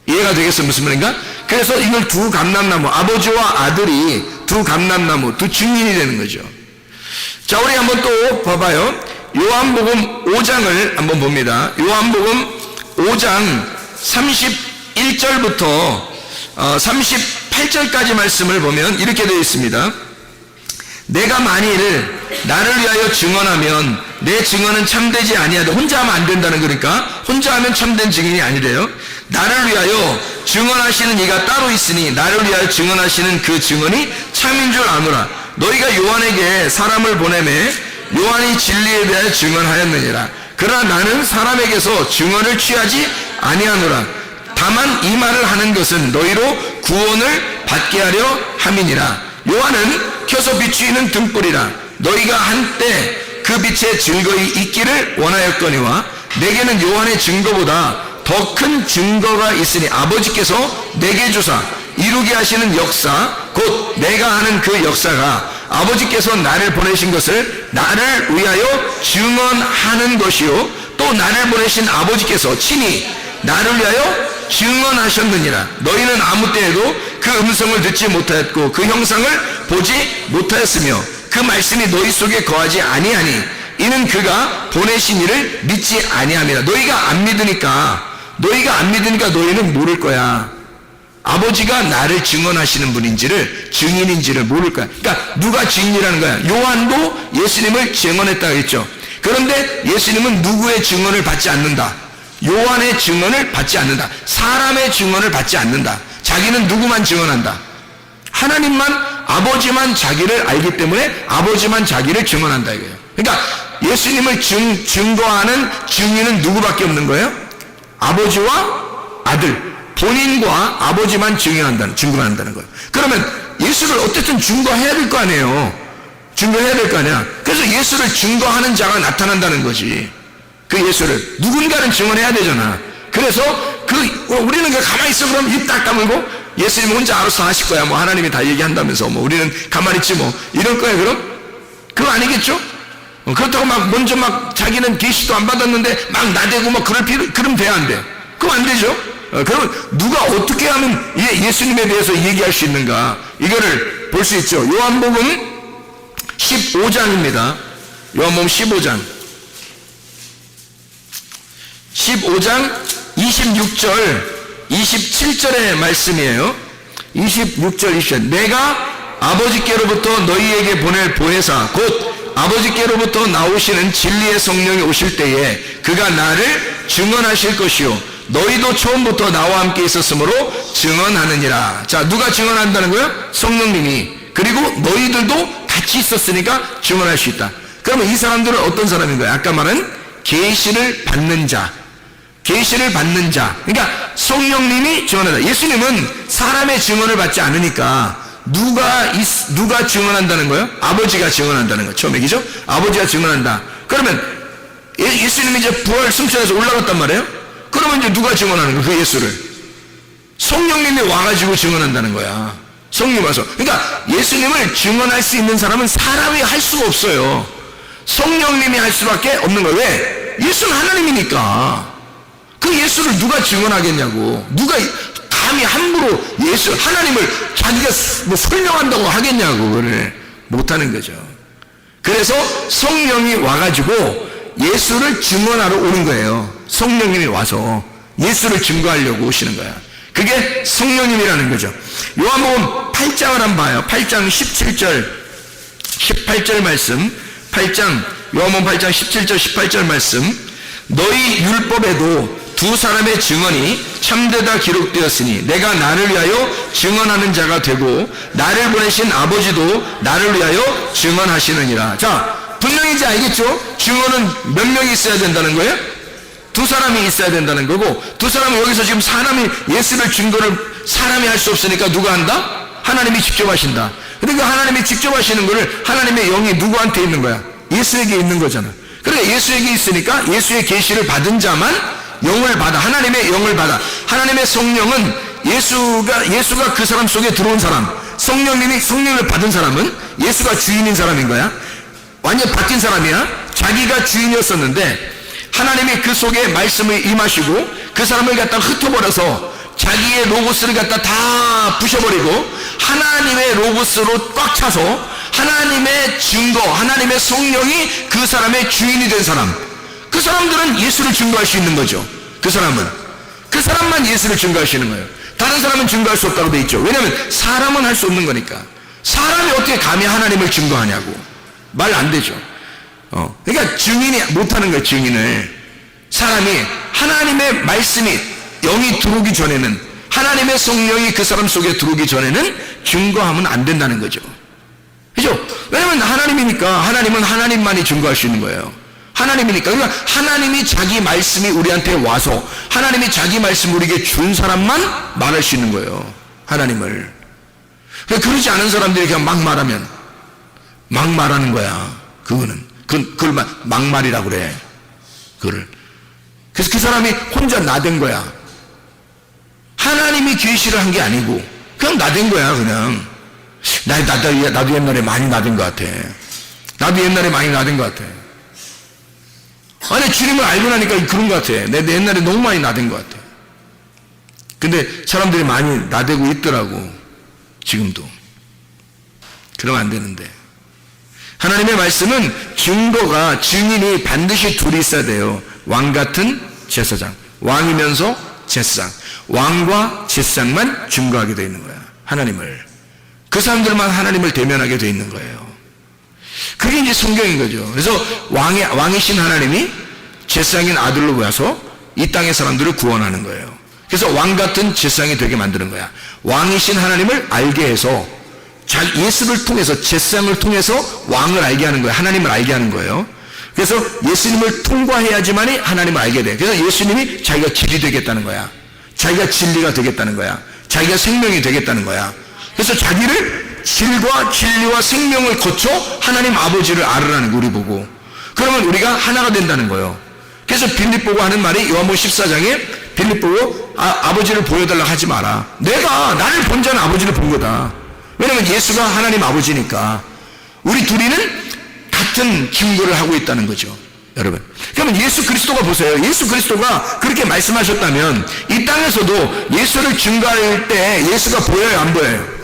이해가 되겠어? 무슨 말인가? 그래서 이걸 두 감람나무, 아버지와 아들이 두 감람나무, 두 증인이 되는 거죠. 자, 우리 한번 또 봐봐요. 요한복음 5장을 한번 봅니다. 요한복음 5장 31절부터 38절까지 말씀을 보면 이렇게 되어 있습니다. 내가 만일 나를 위하여 증언하면 내 증언은 참되지 아니하다. 혼자 하면 안 된다는 거니까 혼자 하면 참된 증인이 아니래요. 나를 위하여 증언하시는 이가 따로 있으니 나를 위하여 증언하시는 그 증언이 참인 줄 아노라. 너희가 요한에게 사람을 보내매 요한이 진리에 대하여 증언하였느니라. 그러나 나는 사람에게서 증언을 취하지 아니하노라. 다만 이 말을 하는 것은 너희로 구원을 받게 하려 함이니라. 요한은 켜서 비추이는 등불이라. 너희가 한때 그 빛에 즐거이 있기를 원하였거니와 내게는 요한의 증거보다 더 큰 증거가 있으니 아버지께서 내게 주사 이루게 하시는 역사, 곧 내가 하는 그 역사가 아버지께서 나를 보내신 것을 나를 위하여 증언하는 것이요 또 나를 보내신 아버지께서 친히 나를 위하여 증언하셨느니라. 너희는 아무 때에도 그 음성을 듣지 못하였고 그 형상을 보지 못하였으며 그 말씀이 너희 속에 거하지 아니하니 이는 그가 보내신 이를 믿지 아니함이라. 너희가 안 믿으니까 너희는 모를 거야. 아버지가 나를 증언하시는 분인지를, 증인인지를 모를 거야. 그러니까 누가 증인이라는 거야? 요한도 예수님을 증언했다고 했죠. 그런데 예수님은 누구의 증언을 받지 않는다? 요한의 증언을 받지 않는다. 사람의 증언을 받지 않는다. 자기는 누구만 증언한다? 하나님만, 아버지만 자기를 알기 때문에 아버지만 자기를 증언한다 이거예요. 그러니까 예수님을 증거하는 증인은 누구밖에 없는 거예요? 아버지와 아들, 본인과 아버지만 증거한다는 거예요. 그러면 예수를 어쨌든 증거해야 될 거 아니에요. 증거해야 될 거 아니야. 그래서 예수를 증거하는 자가 나타난다는 거지. 그 예수를 누군가는 증언해야 되잖아. 그래서 우리는 가만히 있어 그럼 입 딱 다물고 예수님 혼자 알아서 하실 거야. 뭐 하나님이 다 얘기한다면서 뭐 우리는 가만히 있지 뭐 이럴 거야 그럼? 그거 아니겠죠? 그렇다고 막 먼저 막 자기는 계시도 안 받았는데 막 나대고 막 그럼 돼 안 돼? 그럼 안 되죠? 그러면 누가 어떻게 하면 예수님에 대해서 얘기할 수 있는가? 이거를 볼 수 있죠. 요한복음 15장입니다. 요한복음 15장 26절 27절의 말씀이에요. 26절 27절 내가 아버지께로부터 너희에게 보낼 보혜사 곧 아버지께로부터 나오시는 진리의 성령이 오실 때에 그가 나를 증언하실 것이요 너희도 처음부터 나와 함께 있었으므로 증언하느니라. 자, 누가 증언한다는 거예요? 성령님이. 그리고 너희들도 같이 있었으니까 증언할 수 있다. 그러면 이 사람들은 어떤 사람인 거예요? 아까 말한 계시를 받는 자. 계시를 받는 자. 그러니까 성령님이 증언한다. 예수님은 사람의 증언을 받지 않으니까 누가 증언한다는 거예요? 아버지가 증언한다는 거. 처음에 그죠? 아버지가 증언한다. 그러면 예수님이 이제 부활 승천해서 올라갔단 말이에요? 그러면 이제 누가 증언하는 거예요? 그 예수를. 성령님이 와가지고 증언한다는 거야. 성령 와서. 그러니까 예수님을 증언할 수 있는 사람은 사람이 할 수가 없어요. 성령님이 할 수밖에 없는 거예요. 왜? 예수는 하나님이니까. 그 예수를 누가 증언하겠냐고. 누가 감히 함부로 하나님을 자기가 뭐 설명한다고 하겠냐고. 그걸 못하는 거죠. 그래서 성령이 와가지고 예수를 증언하러 오는 거예요. 성령님이 와서 예수를 증거하려고 오시는 거야. 그게 성령님이라는 거죠. 요한복음 8장을 한번 봐요. 8장 17절 18절 말씀. 8장 요한복음 8장 17절 18절 말씀, 너희 율법에도 두 사람의 증언이 참되다 기록되었으니 내가 나를 위하여 증언하는 자가 되고 나를 보내신 아버지도 나를 위하여 증언하시느니라. 자, 분명히 이제 알겠죠? 증언은 몇 명이 있어야 된다는 거예요? 두 사람이 있어야 된다는 거고, 두 사람은 여기서 지금 사람이 예수를 증거를 사람이 할 수 없으니까 누가 한다? 하나님이 직접 하신다. 근데 그 하나님이 직접 하시는 거를 하나님의 영이 누구한테 있는 거야? 예수에게 있는 거잖아. 그러니까 예수에게 있으니까 예수의 계시를 받은 자만 영을 받아. 하나님의 영을 받아. 하나님의 성령은 예수가 그 사람 속에 들어온 사람, 성령을 받은 사람은 예수가 주인인 사람인 거야. 완전 바뀐 사람이야. 자기가 주인이었었는데 하나님이 그 속에 말씀을 임하시고 그 사람을 갖다 흩어버려서 자기의 로고스를 갖다 다 부셔버리고 하나님의 로고스로 꽉 차서 하나님의 증거, 하나님의 성령이 그 사람의 주인이 된 사람, 그 사람들은 예수를 증거할 수 있는 거죠. 그 사람만 예수를 증거할 수 있는 거예요. 다른 사람은 증거할 수 없다고 돼 있죠. 왜냐하면 사람은 할 수 없는 거니까. 사람이 어떻게 감히 하나님을 증거하냐고. 말 안 되죠. 그러니까 증인이 못하는 거예요. 증인을. 사람이 하나님의 말씀이 영이 들어오기 전에는, 하나님의 성령이 그 사람 속에 들어오기 전에는 증거하면 안 된다는 거죠. 그죠? 왜냐면 하나님이니까. 하나님은 하나님만이 증거할 수 있는 거예요. 하나님이니까. 그러니까 하나님이 자기 말씀이 우리한테 와서 하나님이 자기 말씀을 우리에게 준 사람만 말할 수 있는 거예요. 하나님을. 그러지 않은 사람들이 그냥 막 말하면 막 말하는 거야. 그걸 막말이라고 그래. 그래서 그 사람이 혼자 나댄 거야. 하나님이 계시를 한 게 아니고 그냥 나댄 거야. 그냥 나도 옛날에 많이 나댄 것 같아. 아니, 주님을 알고 나니까 그런 것 같아. 내 옛날에 너무 많이 나댄 것 같아. 근데 사람들이 많이 나대고 있더라고. 지금도. 그러면 안 되는데. 하나님의 말씀은 증인이 반드시 둘이 있어야 돼요. 왕 같은 제사장. 왕이면서 제사장. 왕과 제사장만 증거하게 되어 있는 거야. 하나님을. 그 사람들만 하나님을 대면하게 되어 있는 거예요. 그게 이제 성경인 거죠. 그래서 왕이신 하나님이 제사장인 아들로 와서 이 땅의 사람들을 구원하는 거예요. 그래서 왕 같은 제사장이 되게 만드는 거야. 왕이신 하나님을 알게 해서 예수를 통해서, 제사장을 통해서 왕을 알게 하는 거예요. 하나님을 알게 하는 거예요. 그래서 예수님을 통과해야지만이 하나님을 알게 돼. 그래서 예수님이 자기가 길이 되겠다는 거야. 자기가 진리가 되겠다는 거야. 자기가 생명이 되겠다는 거야. 그래서 자기를 질과 진리와 생명을 거쳐 하나님 아버지를 알으라는 거, 우리 보고. 그러면 우리가 하나가 된다는 거예요. 그래서 빌립 보고 하는 말이 요한복음 14장에 빌립 보고 아버지를 보여달라고 하지 마라. 나를 본 자는 아버지를 본 거다. 왜냐면 예수가 하나님 아버지니까. 우리 둘이는 같은 증거를 하고 있다는 거죠. 여러분, 그러면 예수 그리스도가 보세요. 예수 그리스도가 그렇게 말씀하셨다면 이 땅에서도 예수를 증거할 때 예수가 보여요, 안 보여요?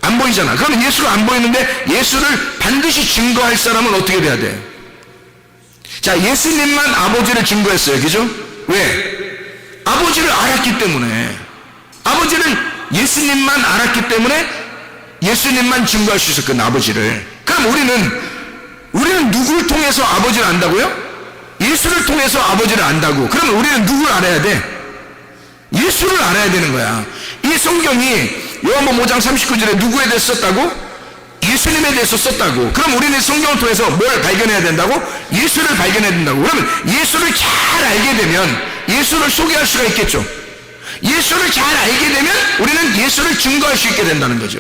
안 보이잖아. 그러면 예수가 안 보이는데 예수를 반드시 증거할 사람은 어떻게 돼야 돼? 자, 예수님만 아버지를 증거했어요. 그죠? 왜? 아버지를 알았기 때문에. 예수님만 알았기 때문에 예수님만 증거할 수 있었거든, 아버지를. 그럼 우리는 누구를 통해서 아버지를 안다고요? 예수를 통해서 아버지를 안다고. 그러면 우리는 누구를 알아야 돼? 예수를 알아야 되는 거야. 이 성경이 요한복음 5장 39절에 누구에 대해서 썼다고? 예수님에 대해서 썼다고. 그럼 우리는 성경을 통해서 뭘 발견해야 된다고? 예수를 발견해야 된다고. 그러면 예수를 잘 알게 되면 예수를 소개할 수가 있겠죠. 예수를 잘 알게 되면 우리는 예수를 증거할 수 있게 된다는 거죠.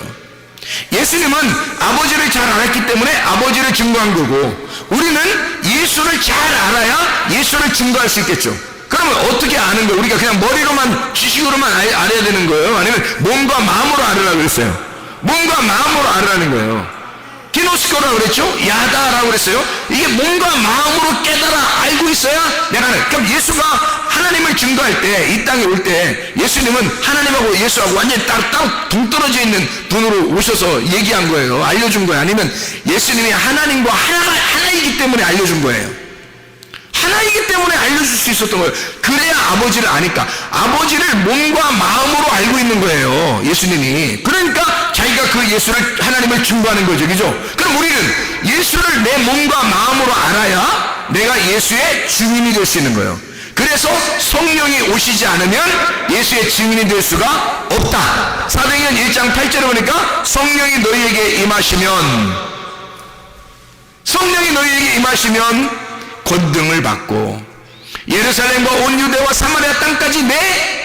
예수님은 아버지를 잘 알았기 때문에 아버지를 증거한 거고, 우리는 예수를 잘 알아야 예수를 증거할 수 있겠죠. 그러면 어떻게 아는 거예요? 우리가 그냥 머리로만, 지식으로만 알아야 되는 거예요? 아니면 몸과 마음으로 알으라고 그랬어요? 몸과 마음으로 알으라는 거예요. 기노스코라고 그랬죠? 야다라고 그랬어요? 이게 몸과 마음으로 깨달아 알고 있어야 내가 하는. 그럼 예수가 하나님을 증거할 때, 이 땅에 올 때 예수님은 하나님하고 예수하고 완전히 따로 동떨어져 있는 분으로 오셔서 얘기한 거예요. 알려준 거예요. 아니면 예수님이 하나님과 하나이기 때문에 알려준 거예요. 하나이기 때문에 알려줄 수 있었던 거예요. 그래야 아버지를 아니까. 아버지를 몸과 마음으로 알고 있는 거예요, 예수님이. 그러니까 자기가 그러니까 그 예수를, 하나님을 증거하는 거죠. 그죠? 그럼 우리는 예수를 내 몸과 마음으로 알아야 내가 예수의 증인이 될 수 있는 거예요. 그래서 성령이 오시지 않으면 예수의 증인이 될 수가 없다. 사도행전 1장 8절에 보니까 성령이 너희에게 임하시면 권능을 받고 예루살렘과 온 유대와 사마리아 땅까지 내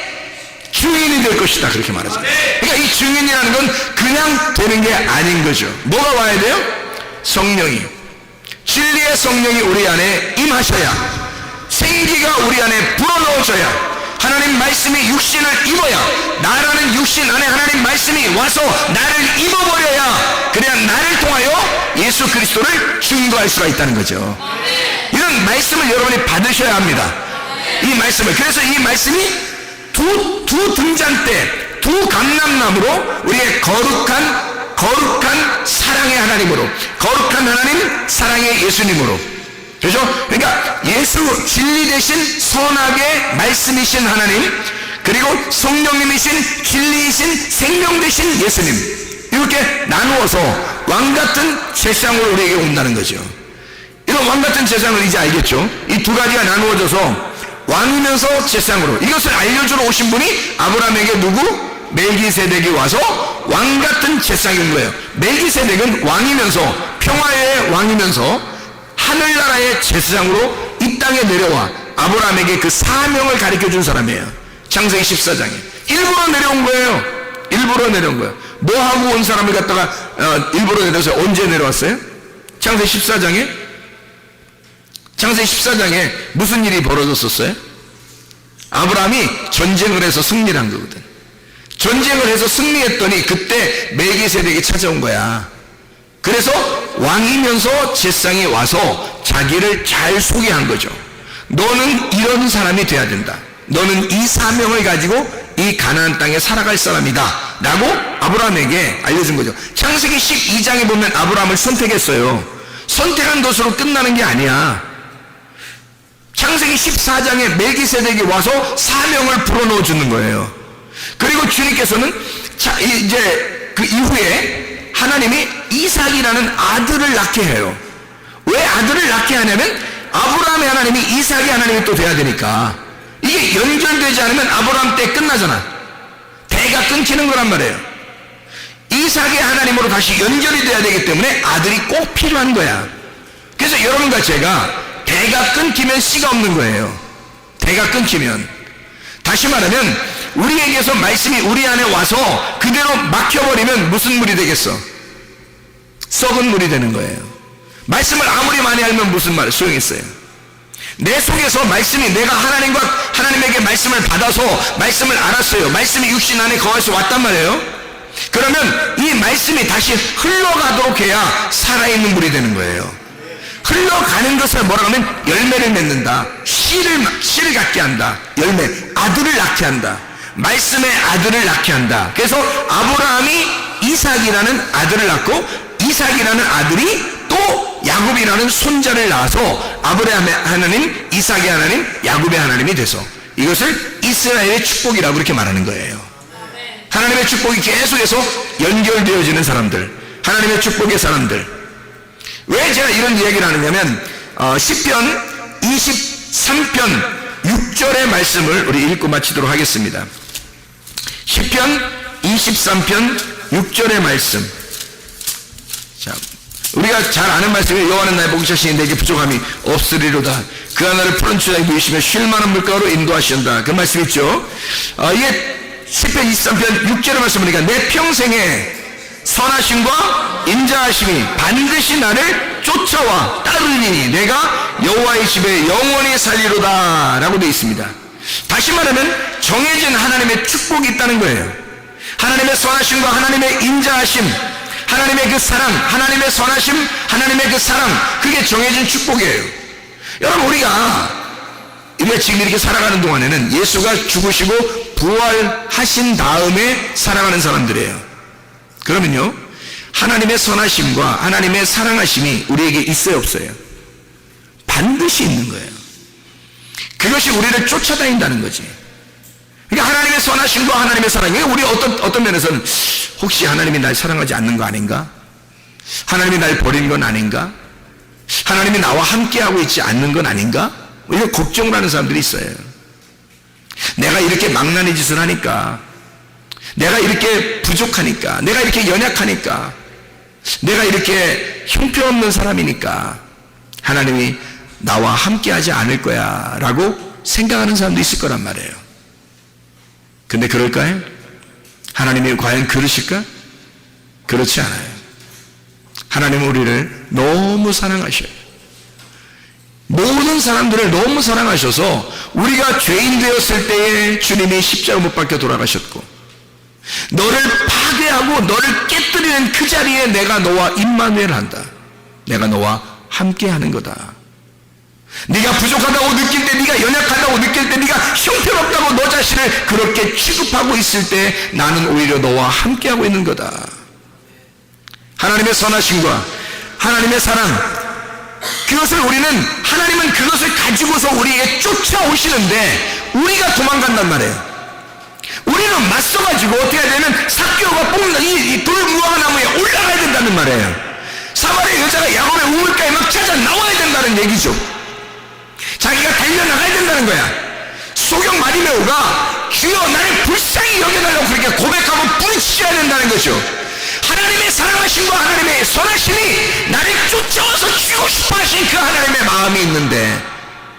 증인이 될 것이다. 그렇게 말하죠. 그러니까 이 증인이라는 건 그냥 되는 게 아닌 거죠. 뭐가 와야 돼요? 성령이, 진리의 성령이 우리 안에 임하셔야, 생기가 우리 안에 불어넣어져야, 하나님 말씀이 육신을 입어야, 나라는 육신 안에 하나님 말씀이 와서 나를 입어버려야, 그래야 나를 통하여 예수 그리스도를 증거할 수가 있다는 거죠. 이런 말씀을 여러분이 받으셔야 합니다. 이 말씀을. 그래서 이 말씀이 두 등잔대, 두 감람나무로 우리의 거룩한 사랑의 하나님으로, 거룩한 하나님 사랑의 예수님으로, 그렇죠? 그러니까 예수, 진리 대신 선하게 말씀이신 하나님, 그리고 성령님이신 진리이신 생명 대신 예수님, 이렇게 나누어서 왕같은 제상으로 우리에게 온다는 거죠. 이런 왕같은 제상을 이제 알겠죠? 이 두 가지가 나누어져서 왕이면서 제상으로, 이것을 알려주러 오신 분이 아브라함에게 누구? 멜기세덱이 와서 왕같은 제상이 온 거예요. 멜기세덱은 왕이면서, 평화의 왕이면서 하늘나라의 제사장으로 이 땅에 내려와 아브라함에게 그 사명을 가르쳐준 사람이에요. 창세기 14장에 일부러 내려온 거예요. 일부러 내려온 거예요. 뭐 하고 온 사람을 갖다가 일부러 내려서 언제 내려왔어요? 창세기 14장에 무슨 일이 벌어졌었어요? 아브라함이 전쟁을 해서 승리를 한 거거든. 전쟁을 해서 승리했더니 그때 멜기세덱이 찾아온 거야. 그래서 왕이면서 제사장이 와서 자기를 잘 소개한 거죠. 너는 이런 사람이 돼야 된다. 너는 이 사명을 가지고 이 가나안 땅에 살아갈 사람이다 라고 아브라함에게 알려준 거죠. 창세기 12장에 보면 아브라함을 선택했어요. 선택한 것으로 끝나는 게 아니야. 창세기 14장에 멜기세덱이 와서 사명을 불어넣어 주는 거예요. 그리고 주님께서는 이제 그 이후에 하나님이 이삭이라는 아들을 낳게 해요. 왜 아들을 낳게 하냐면 아브라함의 하나님이 이삭의 하나님이 또 돼야 되니까. 이게 연결되지 않으면 아브라함 때 끝나잖아. 대가 끊기는 거란 말이에요. 이삭의 하나님으로 다시 연결이 돼야 되기 때문에 아들이 꼭 필요한 거야. 그래서 여러분과 제가 대가 끊기면 씨가 없는 거예요. 대가 끊기면. 다시 말하면 우리에게서 말씀이 우리 안에 와서 그대로 막혀버리면 무슨 물이 되겠어? 썩은 물이 되는 거예요. 말씀을 아무리 많이 알면 무슨 말 소용있어요? 내 속에서 말씀이, 내가 하나님에게 말씀을 받아서 말씀을 알았어요. 말씀이 육신 안에 거해서 왔단 말이에요. 그러면 이 말씀이 다시 흘러가도록 해야 살아있는 물이 되는 거예요. 흘러가는 것을 뭐라고 하면 열매를 맺는다. 씨를 갖게 한다. 열매, 아들을 낳게 한다. 말씀의 아들을 낳게 한다. 그래서 아브라함이 이삭이라는 아들을 낳고 이삭이라는 아들이 또 야곱이라는 손자를 낳아서 아브라함의 하나님, 이삭의 하나님, 야곱의 하나님이 돼서 이것을 이스라엘의 축복이라고 그렇게 말하는 거예요. 하나님의 축복이 계속해서 연결되어지는 사람들, 하나님의 축복의 사람들. 왜 제가 이런 이야기를 하느냐면 시편 23편 6절의 말씀을 우리 읽고 마치도록 하겠습니다. 시편 23편 6절의 말씀. 자, 우리가 잘 아는 말씀이에요. 여호와는 나의 목자시니 내게 부족함이 없으리로다. 그 하나를 푸른 추장에 누이시며 쉴 만한 물가로 인도하신다. 그 말씀 있죠. 이게 시편 23편 6절의 말씀 보니까 내 평생에 선하심과 인자하심이 반드시 나를 쫓아와 따르리니 내가 여호와의 집에 영원히 살리로다 라고 되어 있습니다. 다시 말하면 정해진 하나님의 축복이 있다는 거예요. 하나님의 선하심과 하나님의 인자하심, 하나님의 그 사랑, 하나님의 선하심, 하나님의 그 사랑, 그게 정해진 축복이에요. 여러분, 우리가 지금 이렇게 살아가는 동안에는 예수가 죽으시고 부활하신 다음에 살아가는 사람들이에요. 그러면요, 하나님의 선하심과 하나님의 사랑하심이 우리에게 있어요, 없어요? 반드시 있는 거예요. 그것이 우리를 쫓아다닌다는 거지. 그러니까 하나님의 선하심과 하나님의 사랑이 우리 어떤 면에서는 혹시 하나님이 날 사랑하지 않는 거 아닌가? 하나님이 날 버린 건 아닌가? 하나님이 나와 함께하고 있지 않는 건 아닌가? 이런 걱정을 하는 사람들이 있어요. 내가 이렇게 망나니 짓을 하니까, 내가 이렇게 부족하니까, 내가 이렇게 연약하니까, 내가 이렇게 형편없는 사람이니까 하나님이 나와 함께하지 않을 거야 라고 생각하는 사람도 있을 거란 말이에요. 근데 그럴까요? 하나님이 과연 그러실까? 그렇지 않아요. 하나님은 우리를 너무 사랑하셔요. 모든 사람들을 너무 사랑하셔서 우리가 죄인 되었을 때에 주님이 십자가 못 박혀 돌아가셨고, 너를 파괴하고 너를 깨뜨리는 그 자리에 내가 너와 임마누엘 한다. 내가 너와 함께하는 거다. 네가 부족하다고 느낄 때, 네가 연약하다고 느낄 때, 네가 형편없다고 너 자신을 그렇게 취급하고 있을 때 나는 오히려 너와 함께하고 있는 거다. 하나님의 선하심과 하나님의 사랑, 그것을 하나님은 그것을 가지고서 우리에게 쫓아오시는데 우리가 도망간단 말이에요. 우리는 맞서가지고 어떻게 해야 되면 삭개오가 뽑는 이 돌무화과 나무에 올라가야 된다는 말이에요. 사마리아 여자가 야곱의 우물가에 막 찾아 나와야 된다는 얘기죠. 자기가 달려나가야 된다는 거야. 소경 마리메오가 주여 나를 불쌍히 여겨달라고 그렇게 고백하고 부르짖어야 된다는 거죠. 하나님의 사랑하심과 하나님의 선하심이 나를 쫓아와서 주고 싶어 하신 그 하나님의 마음이 있는데,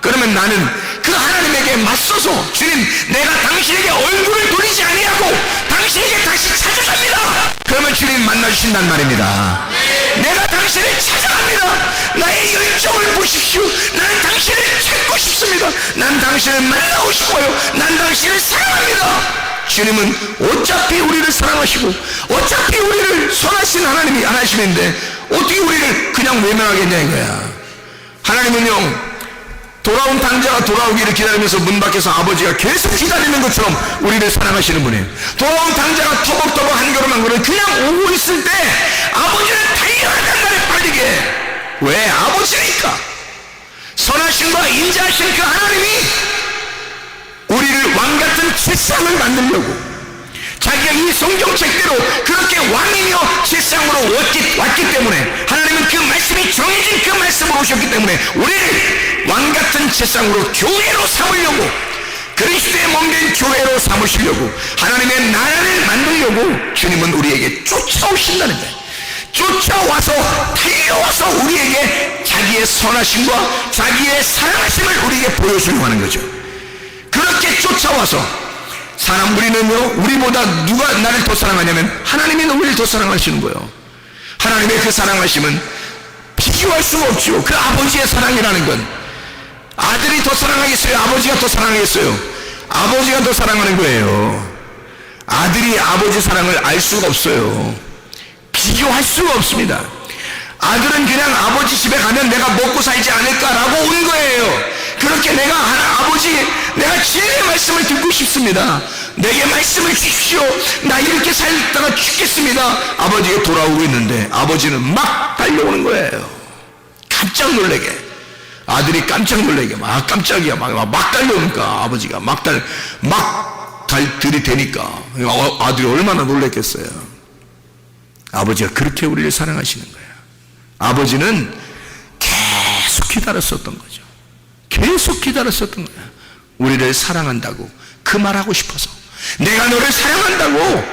그러면 나는 그 하나님에게 맞서서 주님, 내가 당신에게 얼굴을 돌리지 아니하고 당신에게 다시 찾아갑니다. 그러면 주님 만나주신단 말입니다. 내가 당신을 찾아갑니다. 나의 열정을 보십시오. 나는 당신을 찾고 싶습니다. 난 당신을 만나고 싶어요. 난 당신을 사랑합니다. 주님은 어차피 우리를 사랑하시고 어차피 우리를 선하신 하나님인데 어떻게 우리를 그냥 외면하겠냐 이거야. 하나님은요, 돌아온 당자가 돌아오기를 기다리면서 문 밖에서 아버지가 계속 기다리는 것처럼 우리를 사랑하시는 분이에요. 돌아온 당자가 터벅터벅 한 걸음 한 걸음 그냥 오고 있을 때 아버지는 달려간단 말이에요. 빠르게. 왜? 아버지니까. 선하신과 인자하신 그 하나님이 우리를 왕같은 세상을 만들려고 자기가 이 성경책대로 그렇게 왕이며 세상으로 왔기 때문에, 하나님은 그 말씀이 정해진 그 말씀으로 오셨기 때문에 우리를 왕같은 세상으로 교회로 삼으려고, 그리스도의 몸된 교회로 삼으시려고, 하나님의 나라를 만들려고 주님은 우리에게 쫓아오신다는 거예요. 쫓아와서 달려와서 우리에게 자기의 선하심과 자기의 사랑하심을 우리에게 보여주려고 하는 거죠. 그렇게 쫓아와서 우리는요, 우리보다 누가 나를 더 사랑하냐면 하나님이 우리를 더 사랑하시는 거예요. 하나님의 그 사랑하심은 비교할 수가 없죠. 그 아버지의 사랑이라는 건, 아들이 더 사랑하겠어요? 아버지가 더 사랑하겠어요? 아버지가 더 사랑하는 거예요. 아들이 아버지 사랑을 알 수가 없어요. 비교할 수가 없습니다. 아들은 그냥 아버지 집에 가면 내가 먹고 살지 않을까라고 온 거예요. 그렇게 내가 진리의 말씀을 듣고 싶습니다. 내게 말씀을 주십시오. 나 이렇게 살다가 죽겠습니다. 아버지가 돌아오고 있는데 아버지는 막 달려오는 거예요. 깜짝 놀래게. 아들이 깜짝 놀래게 깜짝이야 막 달려오니까 아버지가 막 들이대니까 아들이 얼마나 놀랬겠어요. 아버지가 그렇게 우리를 사랑하시는 거예요. 아버지는 계속 기다렸었던 거죠. 계속 기다렸었던 거야. 우리를 사랑한다고 그 말하고 싶어서, 내가 너를 사랑한다고,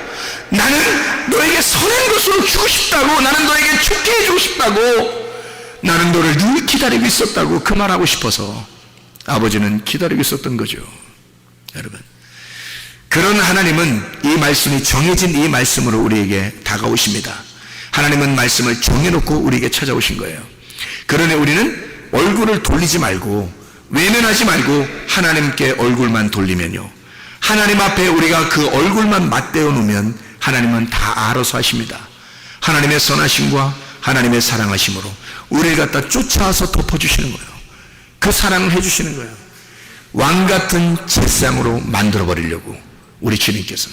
나는 너에게 선한 것으로 주고 싶다고, 나는 너에게 좋게 해주고 싶다고, 나는 너를 늘 기다리고 있었다고 그 말하고 싶어서 아버지는 기다리고 있었던 거죠. 여러분, 그런 하나님은 이 말씀이 정해진 이 말씀으로 우리에게 다가오십니다. 하나님은 말씀을 정해놓고 우리에게 찾아오신 거예요. 그러니 우리는 얼굴을 돌리지 말고 외면하지 말고 하나님께 얼굴만 돌리면요, 하나님 앞에 우리가 그 얼굴만 맞대어 놓으면 하나님은 다 알아서 하십니다. 하나님의 선하심과 하나님의 사랑하심으로 우리를 갖다 쫓아와서 덮어주시는 거예요. 그 사랑을 해주시는 거예요. 왕같은 제상으로 만들어버리려고 우리 주님께서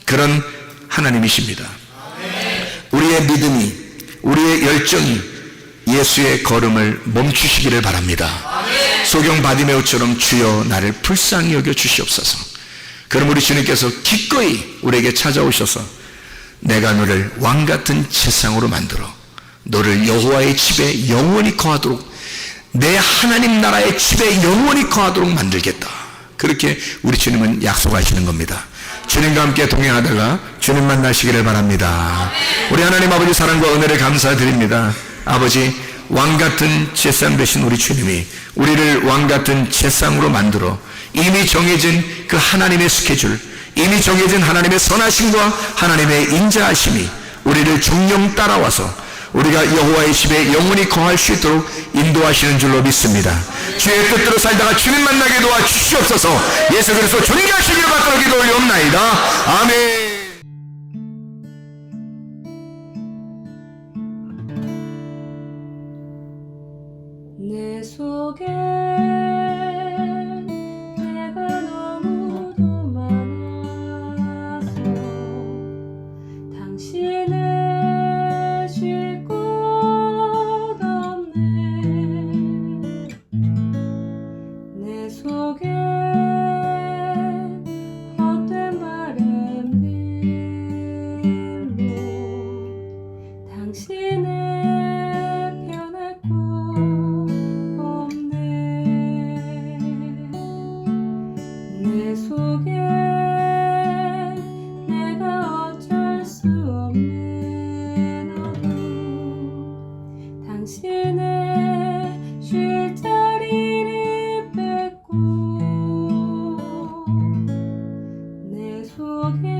그런 하나님이십니다. 우리의 믿음이, 우리의 열정이 예수의 걸음을 멈추시기를 바랍니다. 소경 바디메오처럼 주여 나를 불쌍히 여겨 주시옵소서. 그럼 우리 주님께서 기꺼이 우리에게 찾아오셔서 내가 너를 왕 같은 책상으로 만들어 너를 여호와의 집에 영원히 거하도록 내 하나님 나라의 집에 영원히 거하도록 만들겠다. 그렇게 우리 주님은 약속하시는 겁니다. 주님과 함께 동행하다가 주님 만나시기를 바랍니다. 우리 하나님 아버지 사랑과 은혜를 감사드립니다. 아버지, 왕같은 제상 되신 우리 주님이 우리를 왕같은 제상으로 만들어 이미 정해진 그 하나님의 스케줄, 이미 정해진 하나님의 선하심과 하나님의 인자하심이 우리를 종종 따라와서 우리가 여호와의 집에 영원히 거할 수 있도록 인도하시는 줄로 믿습니다. 주의 뜻대로 살다가 주님 만나게 도와주시옵소서. 예수 그리스도 존귀하시기를 받들어 기도 올리옵나이다. 아멘. 내 속에 내가 너무도 많아서 당신을 쉴 곳 없네. 내 속에 헛된 바램들로 당신을 변할 곳 없네. 내 속에 내가 어쩔 수 없는 어둠 당신의 쉴 자리를 뺏고 내 속에